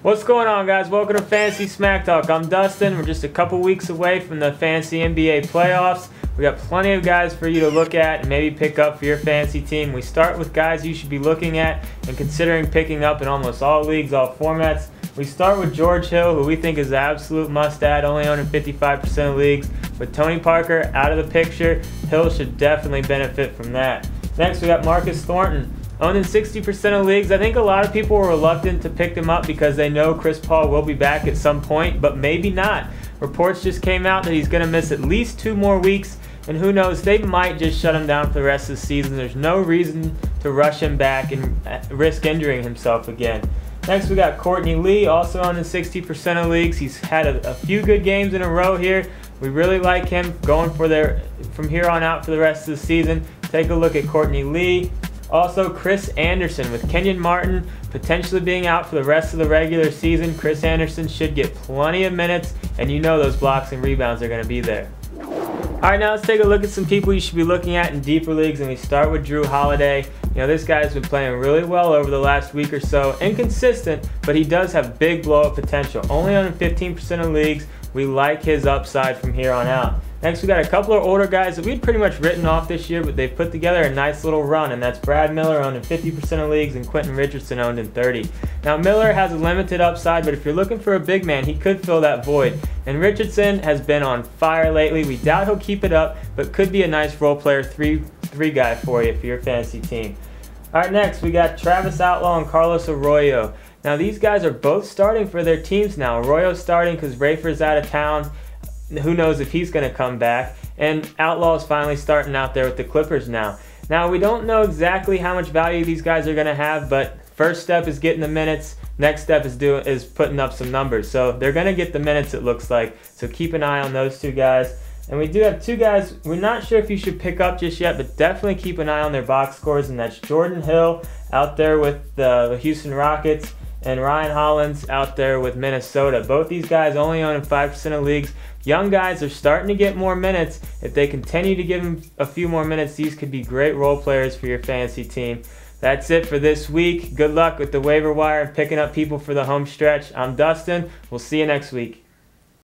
What's going on, guys? Welcome to Fantasy Smack Talk. I'm Dustin. We're just a couple weeks away from the fantasy NBA playoffs. We got plenty of guys for you to look at and maybe pick up for your fantasy team. We start with guys you should be looking at and considering picking up in almost all leagues, all formats. We start with George Hill, who we think is an absolute must-add, only owned in 55% of leagues. With Tony Parker out of the picture, Hill should definitely benefit from that. Next, we got Marcus Thornton. Owned in 60% of leagues. I think a lot of people were reluctant to pick him up because they know Chris Paul will be back at some point, but maybe not. Reports just came out that he's going to miss at least 2 more weeks, and who knows, they might just shut him down for the rest of the season. There's no reason to rush him back and risk injuring himself again. Next, we got Courtney Lee, also owned in 60% of leagues. He's had a few good games in a row here. We really like him going from here on out for the rest of the season. Take a look at Courtney Lee. Also, Chris Anderson, with Kenyon Martin potentially being out for the rest of the regular season. Chris Anderson should get plenty of minutes, and you know those blocks and rebounds are going to be there. Alright, now let's take a look at some people you should be looking at in deeper leagues, and we start with Drew Holiday. You know, this guy's been playing really well over the last week or so. Inconsistent, but he does have big blow-up potential. Only on 15% of leagues. We like his upside from here on out. Next, we got a couple of older guys that we'd pretty much written off this year, but they've put together a nice little run, and that's Brad Miller, owned in 50% of leagues, and Quentin Richardson, owned in 30%. Now, Miller has a limited upside, but if you're looking for a big man, he could fill that void. And Richardson has been on fire lately. We doubt he'll keep it up, but could be a nice role player three guy for you for your fantasy team. All right, next, we got Travis Outlaw and Carlos Arroyo. Now, these guys are both starting for their teams now. Arroyo's starting because Rafer's out of town. Who knows if he's going to come back. And Outlaw's finally starting out there with the Clippers now. Now, we don't know exactly how much value these guys are going to have, but first step is getting the minutes. Next step is putting up some numbers. So they're going to get the minutes, it looks like. So keep an eye on those two guys. And we do have 2 guys we're not sure if you should pick up just yet, but definitely keep an eye on their box scores, and that's Jordan Hill out there with the Houston Rockets and Ryan Hollins out there with Minnesota. Both these guys only own in 5% of leagues. Young guys are starting to get more minutes. If they continue to give them a few more minutes, these could be great role players for your fantasy team. That's it for this week. Good luck with the waiver wire and picking up people for the home stretch. I'm Dustin. We'll see you next week.